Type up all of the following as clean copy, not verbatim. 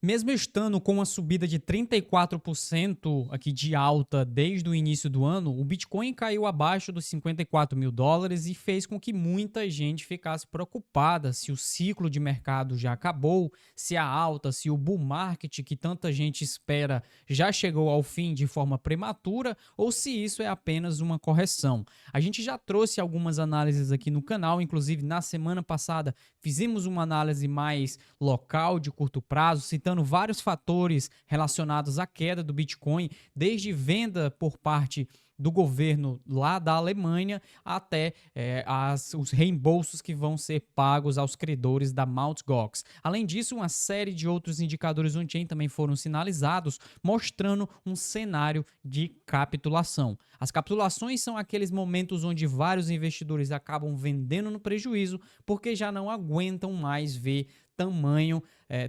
Mesmo estando com uma subida de 34% aqui de alta desde o início do ano, o Bitcoin caiu abaixo dos US$ 54.000 e fez com que muita gente ficasse preocupada se o ciclo de mercado já acabou, se a alta, se o bull market que tanta gente espera já chegou ao fim de forma prematura ou se isso é apenas uma correção. A gente já trouxe algumas análises aqui no canal, inclusive na semana passada fizemos uma análise mais local de curto prazo, citando vários fatores relacionados à queda do Bitcoin, desde venda por parte do governo lá da Alemanha até os reembolsos que vão ser pagos aos credores da Mt. Gox. Além disso, uma série de outros indicadores on-chain também foram sinalizados, mostrando um cenário de capitulação. As capitulações são aqueles momentos onde vários investidores acabam vendendo no prejuízo porque já não aguentam mais ver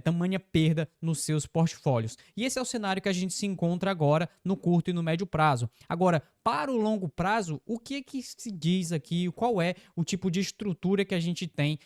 tamanha perda nos seus portfólios. E esse é o cenário que a gente se encontra agora no curto e no médio prazo. Agora, para o longo prazo, o que se diz aqui? Qual é o tipo de estrutura que a gente tem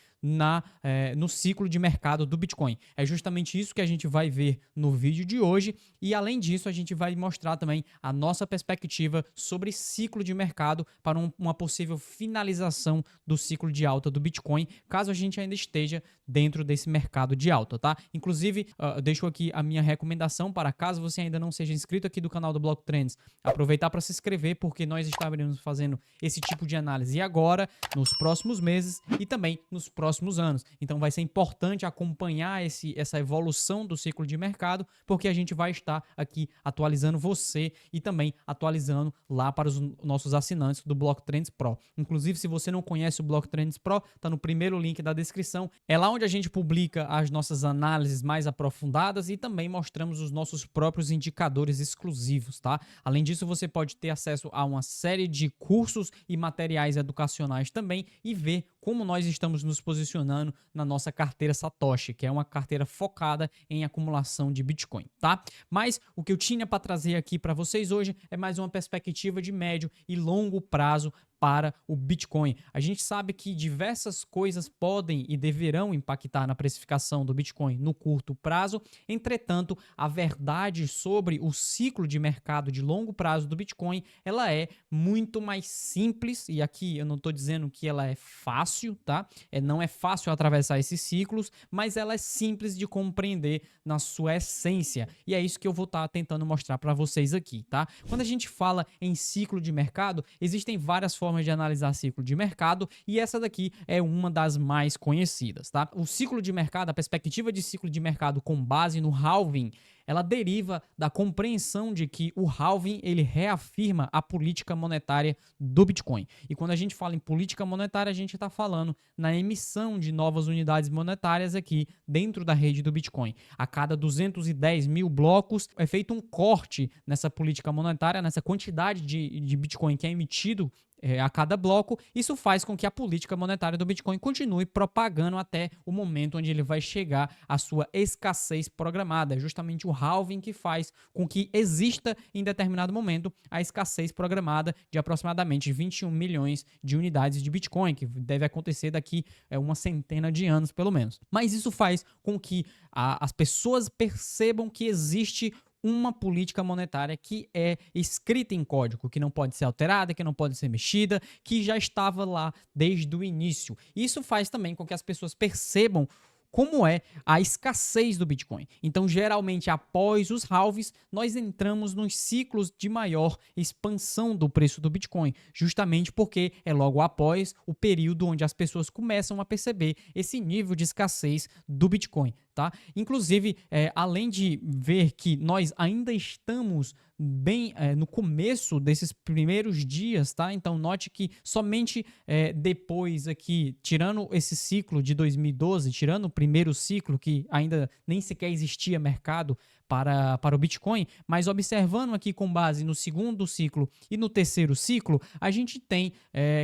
no ciclo de mercado do Bitcoin? É justamente isso que a gente vai ver no vídeo de hoje e, além disso, a gente vai mostrar também a nossa perspectiva sobre ciclo de mercado para uma possível finalização do ciclo de alta do Bitcoin, caso a gente ainda esteja dentro desse mercado de alta, tá? Inclusive, deixo aqui a minha recomendação para caso você ainda não seja inscrito aqui do canal do Block Trends, aproveitar para se inscrever, porque nós estaremos fazendo esse tipo de análise agora, nos próximos meses e também nos próximos anos. Então vai ser importante acompanhar essa evolução do ciclo de mercado, porque a gente vai estar aqui atualizando você e também atualizando lá para os nossos assinantes do Block Trends Pro. Inclusive, se você não conhece o Block Trends Pro, tá no primeiro link da descrição. É lá onde a gente publica as nossas análises mais aprofundadas e também mostramos os nossos próprios indicadores exclusivos, tá? Além disso, você pode ter acesso a uma série de cursos e materiais educacionais também e ver como nós estamos nos posicionando na nossa carteira Satoshi, que é uma carteira focada em acumulação de Bitcoin, tá? Mas o que eu tinha para trazer aqui para vocês hoje é mais uma perspectiva de médio e longo prazo para o Bitcoin. A gente sabe que diversas coisas podem e deverão impactar na precificação do Bitcoin no curto prazo, entretanto, a verdade sobre o ciclo de mercado de longo prazo do Bitcoin, ela é muito mais simples, e aqui eu não estou dizendo que ela é fácil, tá? Não é fácil atravessar esses ciclos, mas ela é simples de compreender na sua essência, e é isso que eu vou estar tentando mostrar para vocês aqui, tá? Quando a gente fala em ciclo de mercado, existem várias formas de analisar ciclo de mercado e essa daqui é uma das mais conhecidas, tá? O ciclo de mercado, a perspectiva de ciclo de mercado com base no halving, ela deriva da compreensão de que o halving ele reafirma a política monetária do Bitcoin. E quando a gente fala em política monetária, a gente está falando na emissão de novas unidades monetárias aqui dentro da rede do Bitcoin. A cada 210 mil blocos é feito um corte nessa política monetária, nessa quantidade de Bitcoin que é emitido a cada bloco. Isso faz com que a política monetária do Bitcoin continue propagando até o momento onde ele vai chegar à sua escassez programada. É justamente o halving que faz com que exista em determinado momento a escassez programada de aproximadamente 21 milhões de unidades de Bitcoin, que deve acontecer daqui uma centena de anos pelo menos. Mas isso faz com que as pessoas percebam que existe uma política monetária que é escrita em código, que não pode ser alterada, que não pode ser mexida, que já estava lá desde o início. Isso faz também com que as pessoas percebam como é a escassez do Bitcoin. Então, geralmente, após os halves, nós entramos nos ciclos de maior expansão do preço do Bitcoin, justamente porque é logo após o período onde as pessoas começam a perceber esse nível de escassez do Bitcoin. Tá? Inclusive, além de ver que nós ainda estamos bem no começo desses primeiros dias, tá? Então note que somente depois aqui, tirando esse ciclo de 2012, tirando o primeiro ciclo que ainda nem sequer existia mercado para o Bitcoin, mas observando aqui com base no segundo ciclo e no terceiro ciclo, a gente tem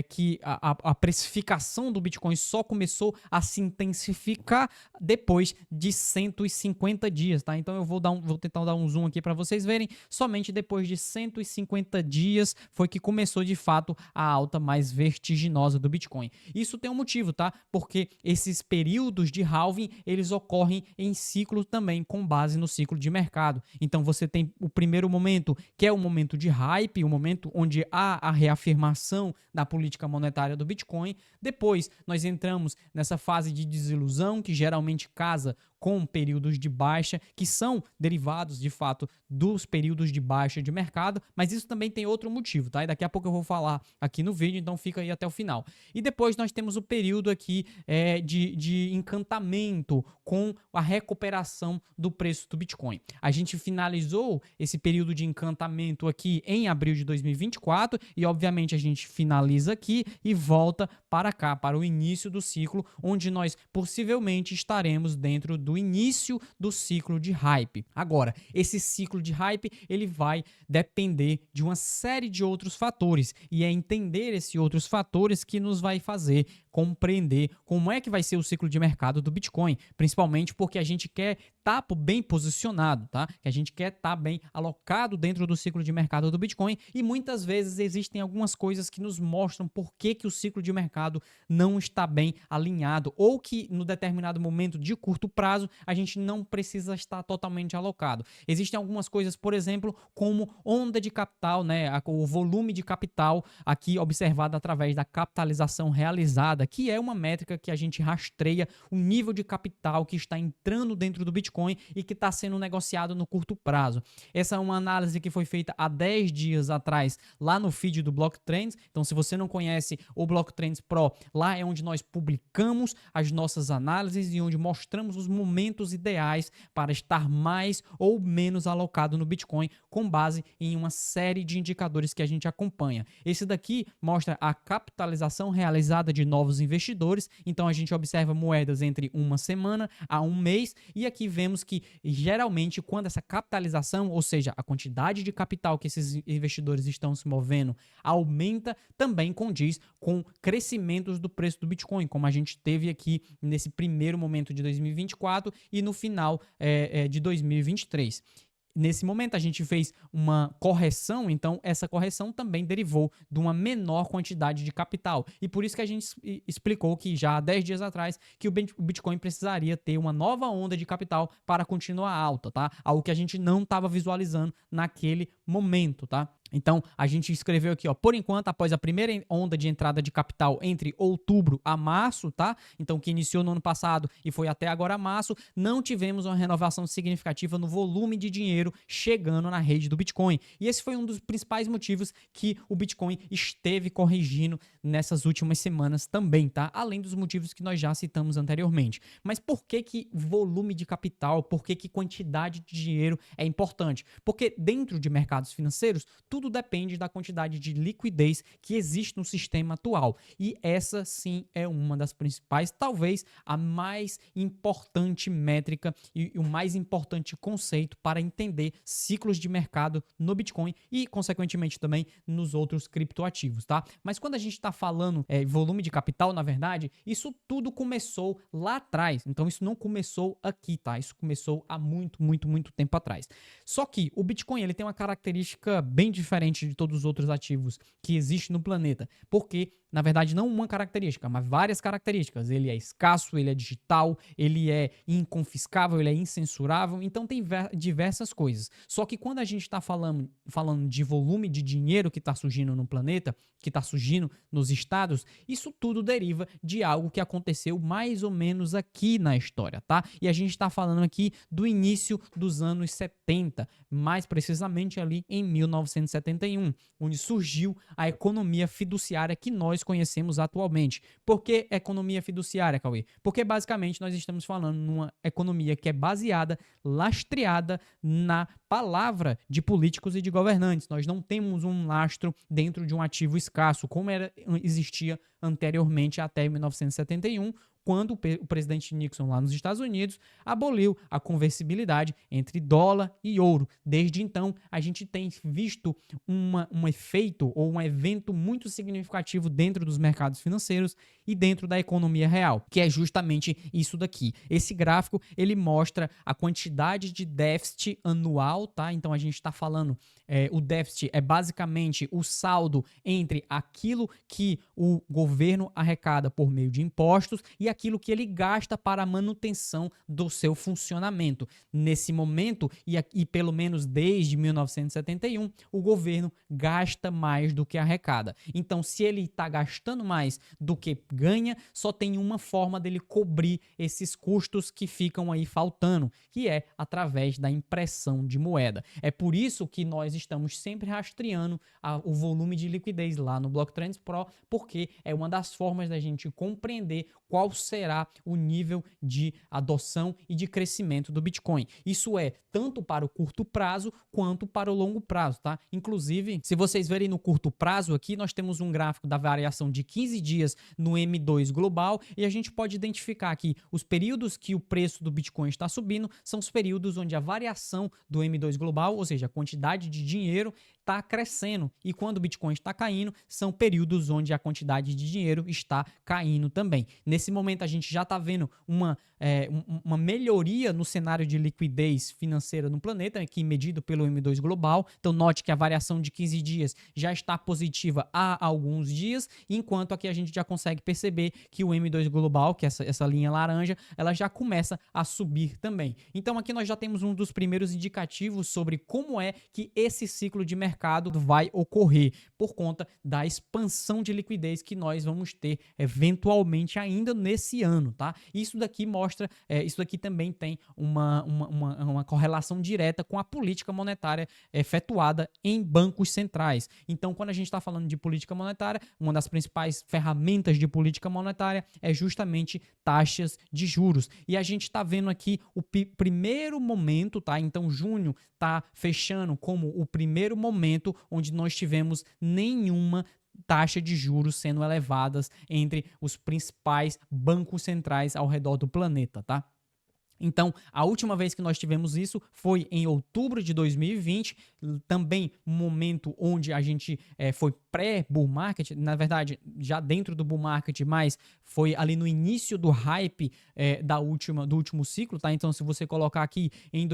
que a precificação do Bitcoin só começou a se intensificar depois de 150 dias, tá? Então eu vou tentar dar um zoom aqui para vocês verem. Somente depois de 150 dias foi que começou de fato a alta mais vertiginosa do Bitcoin. Isso tem um motivo, tá? Porque esses períodos de halving, eles ocorrem em ciclo também, com base no ciclo de mercado. Então você tem o primeiro momento, que é o momento de hype, o momento onde há a reafirmação da política monetária do Bitcoin. Depois nós entramos nessa fase de desilusão, que geralmente casa com períodos de baixa, que são derivados, de fato, dos períodos de baixa de mercado, mas isso também tem outro motivo, tá? E daqui a pouco eu vou falar aqui no vídeo, então fica aí até o final. E depois nós temos o período aqui de encantamento com a recuperação do preço do Bitcoin. A gente finalizou esse período de encantamento aqui em abril de 2024 e, obviamente, a gente finaliza aqui e volta para cá, para o início do ciclo, onde nós possivelmente estaremos dentro do início do ciclo de hype. Agora, esse ciclo de hype, ele vai depender de uma série de outros fatores, e é entender esses outros fatores que nos vai fazer compreender como é que vai ser o ciclo de mercado do Bitcoin, principalmente porque a gente quer estar bem posicionado, tá? Que a gente quer estar bem alocado dentro do ciclo de mercado do Bitcoin, e muitas vezes existem algumas coisas que nos mostram por que o ciclo de mercado não está bem alinhado, ou que no determinado momento de curto prazo a gente não precisa estar totalmente alocado. Existem algumas coisas, por exemplo, como onda de capital, né? O volume de capital aqui observado através da capitalização realizada, que é uma métrica que a gente rastreia o nível de capital que está entrando dentro do Bitcoin e que está sendo negociado no curto prazo. Essa é uma análise que foi feita há 10 dias atrás lá no feed do Blocktrends. Então, se você não conhece o Blocktrends Pro, lá é onde nós publicamos as nossas análises e onde mostramos os momentos ideais para estar mais ou menos alocado no Bitcoin com base em uma série de indicadores que a gente acompanha. Esse daqui mostra a capitalização realizada de novos investidores, então a gente observa moedas entre uma semana a um mês, e aqui vemos que geralmente quando essa capitalização, ou seja, a quantidade de capital que esses investidores estão se movendo, aumenta, também condiz com crescimentos do preço do Bitcoin, como a gente teve aqui nesse primeiro momento de 2024 e no final de 2023. Nesse momento a gente fez uma correção, então essa correção também derivou de uma menor quantidade de capital. E por isso que a gente explicou que já há 10 dias atrás que o Bitcoin precisaria ter uma nova onda de capital para continuar alta, tá? Algo que a gente não estava visualizando naquele momento, tá? Então, a gente escreveu aqui, ó, por enquanto, após a primeira onda de entrada de capital entre outubro a março, tá? Então, que iniciou no ano passado e foi até agora março, não tivemos uma renovação significativa no volume de dinheiro chegando na rede do Bitcoin. E esse foi um dos principais motivos que o Bitcoin esteve corrigindo nessas últimas semanas também, tá? Além dos motivos que nós já citamos anteriormente. Mas por que volume de capital, por que quantidade de dinheiro é importante? Porque dentro de mercados financeiros, tudo depende da quantidade de liquidez que existe no sistema atual. E essa sim é uma das principais, talvez a mais importante métrica e o mais importante conceito para entender ciclos de mercado no Bitcoin e, consequentemente, também nos outros criptoativos, tá? Mas quando a gente está falando volume de capital, na verdade, isso tudo começou lá atrás. Então, isso não começou aqui, tá? Isso começou há muito tempo atrás. Só que o Bitcoin, ele tem uma característica bem diferente de todos os outros ativos que existem no planeta, porque, na verdade, não uma característica, mas várias características. Ele é escasso, ele é digital, ele é inconfiscável, ele é incensurável, então tem diversas coisas. Só que quando a gente está falando de volume de dinheiro que está surgindo no planeta, que está surgindo nos estados, isso tudo deriva de algo que aconteceu mais ou menos aqui na história, tá? E a gente está falando aqui do início dos anos 70, mais precisamente ali em 1971, onde surgiu a economia fiduciária que nós conhecemos atualmente. Por que economia fiduciária, Cauê? Porque basicamente nós estamos falando numa economia que é baseada, lastreada na palavra de políticos e de governantes. Nós não temos um lastro dentro de um ativo escasso, como existia anteriormente até 1971, quando o presidente Nixon, lá nos Estados Unidos, aboliu a conversibilidade entre dólar e ouro. Desde então, a gente tem visto um efeito ou um evento muito significativo dentro dos mercados financeiros e dentro da economia real, que é justamente isso daqui. Esse gráfico, ele mostra a quantidade de déficit anual, tá? Então, a gente está falando, o déficit é basicamente o saldo entre aquilo que o governo arrecada por meio de impostos e aquilo que ele gasta para a manutenção do seu funcionamento. Nesse momento, e pelo menos desde 1971, o governo gasta mais do que arrecada. Então, se ele está gastando mais do que ganha, só tem uma forma dele cobrir esses custos que ficam aí faltando, que é através da impressão de moeda. É por isso que nós estamos sempre rastreando o volume de liquidez lá no Blocktrends Pro, porque é uma das formas da gente compreender qual será o nível de adoção e de crescimento do Bitcoin. Isso é tanto para o curto prazo quanto para o longo prazo, tá? Inclusive, se vocês verem no curto prazo aqui, nós temos um gráfico da variação de 15 dias no M2 global e a gente pode identificar aqui os períodos que o preço do Bitcoin está subindo, são os períodos onde a variação do M2 global, ou seja, a quantidade de dinheiro, está crescendo, e quando o Bitcoin está caindo, são períodos onde a quantidade de dinheiro está caindo também. Nesse momento, a gente já está vendo uma melhoria no cenário de liquidez financeira no planeta, aqui medido pelo M2 global. Então, note que a variação de 15 dias já está positiva há alguns dias, enquanto aqui a gente já consegue perceber que o M2 global, que é essa linha laranja, ela já começa a subir também. Então, aqui nós já temos um dos primeiros indicativos sobre como é que esse ciclo de mercado vai ocorrer, por conta da expansão de liquidez que nós vamos ter eventualmente ainda nesse ano, tá? Isso daqui mostra, isso daqui também tem uma correlação direta com a política monetária efetuada em bancos centrais. Então, quando a gente está falando de política monetária, uma das principais ferramentas de política monetária é justamente taxas de juros. E a gente está vendo aqui o primeiro momento, tá? Então, junho está fechando como o primeiro momento onde nós tivemos nenhuma taxa de juros sendo elevadas entre os principais bancos centrais ao redor do planeta, tá? Então, a última vez que nós tivemos isso foi em outubro de 2020, também um momento onde a gente foi pré-bull market, na verdade, já dentro do bull market, mas foi ali no início do hype do último ciclo, tá? Então, se você colocar aqui em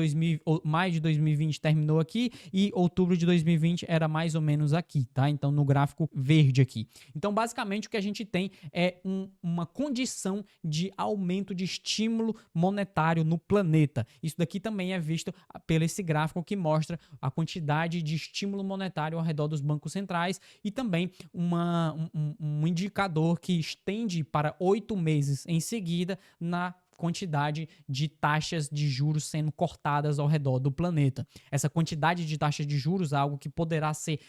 maio de 2020 terminou aqui e outubro de 2020 era mais ou menos aqui, tá? Então, no gráfico verde aqui. Então, basicamente, o que a gente tem é uma condição de aumento de estímulo monetário no planeta. Isso daqui também é visto pelo esse gráfico que mostra a quantidade de estímulo monetário ao redor dos bancos centrais e também um indicador que estende para 8 meses em seguida na quantidade de taxas de juros sendo cortadas ao redor do planeta. Essa quantidade de taxas de juros é algo que poderá ser,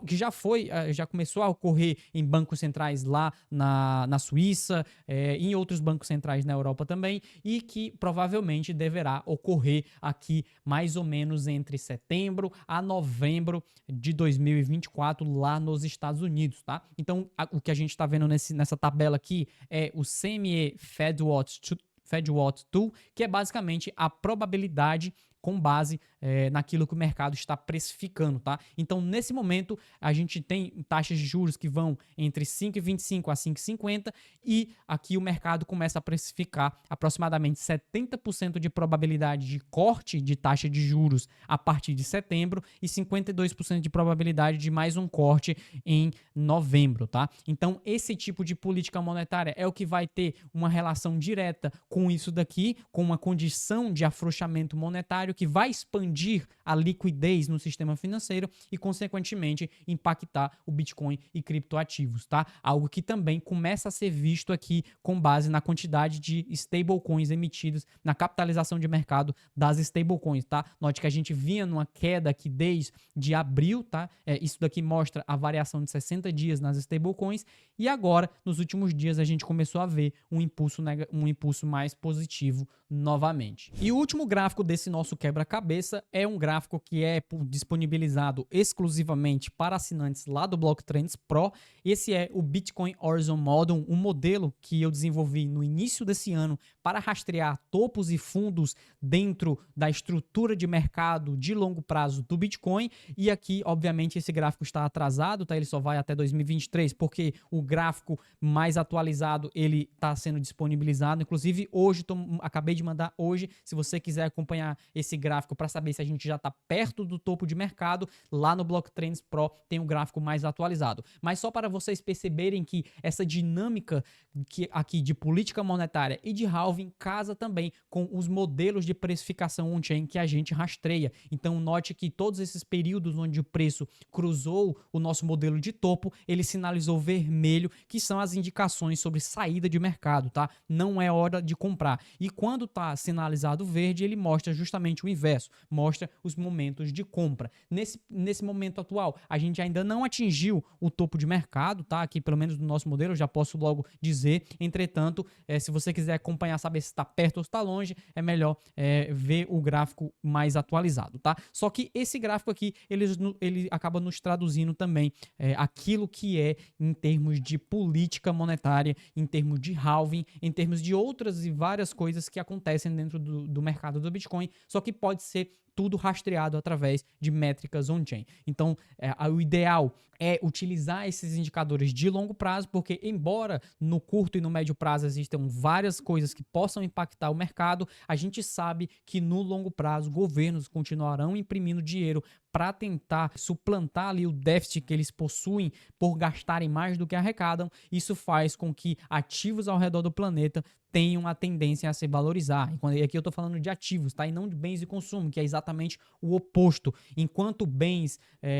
que já começou a ocorrer em bancos centrais lá na Suíça, em outros bancos centrais na Europa também, e que provavelmente deverá ocorrer aqui mais ou menos entre setembro a novembro de 2024 lá nos Estados Unidos, tá? Então, o que a gente está vendo nessa tabela aqui é o CME FedWatch Tool, que é basicamente a probabilidade com base naquilo que o mercado está precificando, tá? Então, nesse momento, a gente tem taxas de juros que vão entre 5,25 a 5,50 e aqui o mercado começa a precificar aproximadamente 70% de probabilidade de corte de taxa de juros a partir de setembro e 52% de probabilidade de mais um corte em novembro, tá? Então, esse tipo de política monetária é o que vai ter uma relação direta com isso daqui, com uma condição de afrouxamento monetário que vai expandir a liquidez no sistema financeiro e, consequentemente, impactar o Bitcoin e criptoativos, tá? Algo que também começa a ser visto aqui com base na quantidade de stablecoins emitidos, na capitalização de mercado das stablecoins, tá? Note que a gente vinha numa queda aqui desde abril, tá? Isso daqui mostra a variação de 60 dias nas stablecoins e agora, nos últimos dias, a gente começou a ver um impulso mais positivo novamente. E o último gráfico desse nosso quebra-cabeça. É um gráfico que é disponibilizado exclusivamente para assinantes lá do Blocktrends Pro. Esse é o Bitcoin Horizon Model, um modelo que eu desenvolvi no início desse ano para rastrear topos e fundos dentro da estrutura de mercado de longo prazo do Bitcoin. E aqui, obviamente, esse gráfico está atrasado, tá? Ele só vai até 2023, porque o gráfico mais atualizado ele está sendo disponibilizado. Inclusive, hoje, acabei de mandar hoje, se você quiser acompanhar esse gráfico para saber se a gente já está perto do topo de mercado, lá no Blocktrends Pro tem um gráfico mais atualizado. Mas só para vocês perceberem que essa dinâmica aqui de política monetária e de halving casa também com os modelos de precificação on-chain que a gente rastreia. Então note que todos esses períodos onde o preço cruzou o nosso modelo de topo, ele sinalizou vermelho, que são as indicações sobre saída de mercado, tá? Não é hora de comprar. E quando está sinalizado verde, ele mostra justamente o inverso, mostra os momentos de compra. Nesse momento atual, a gente ainda não atingiu o topo de mercado, tá? Aqui, pelo menos no nosso modelo, eu já posso logo dizer. Entretanto, se você quiser acompanhar, saber se está perto ou está longe, é melhor ver o gráfico mais atualizado, tá? Só que esse gráfico aqui, ele acaba nos traduzindo também aquilo que é em termos de política monetária, em termos de halving, em termos de outras e várias coisas que acontecem dentro do mercado do Bitcoin, só que pode ser tudo rastreado através de métricas on-chain. Então, o ideal é utilizar esses indicadores de longo prazo, porque embora no curto e no médio prazo existam várias coisas que possam impactar o mercado, a gente sabe que no longo prazo governos continuarão imprimindo dinheiro para tentar suplantar ali o déficit que eles possuem por gastarem mais do que arrecadam. Isso faz com que ativos ao redor do planeta tenham a tendência a se valorizar. E aqui eu estou falando de ativos, tá? E não de bens de consumo, que é exatamente o oposto. Enquanto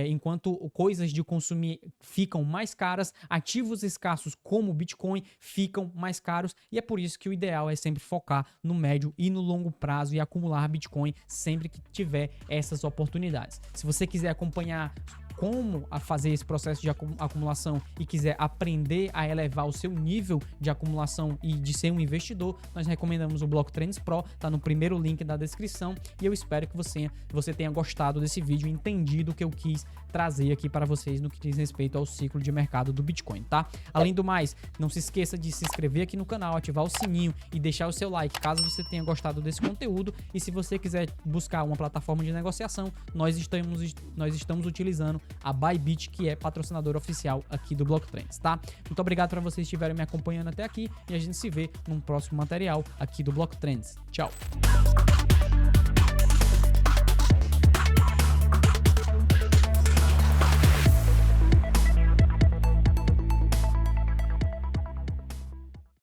enquanto coisas de consumir ficam mais caras, ativos escassos como o Bitcoin ficam mais caros. E é por isso que o ideal é sempre focar no médio e no longo prazo e acumular Bitcoin sempre que tiver essas oportunidades. Se você quiser acompanhar como a fazer esse processo de acumulação e quiser aprender a elevar o seu nível de acumulação e de ser um investidor, nós recomendamos o Blocktrends Pro, tá no primeiro link da descrição, e eu espero que você tenha gostado desse vídeo e entendido o que eu quis trazer aqui para vocês no que diz respeito ao ciclo de mercado do Bitcoin, tá? Além do mais, não se esqueça de se inscrever aqui no canal, ativar o sininho e deixar o seu like caso você tenha gostado desse conteúdo, e se você quiser buscar uma plataforma de negociação, nós estamos utilizando a Bybit, que é patrocinador oficial aqui do Blocktrends, tá? Muito obrigado para vocês que estiverem me acompanhando até aqui, e a gente se vê num próximo material aqui do Blocktrends. Tchau!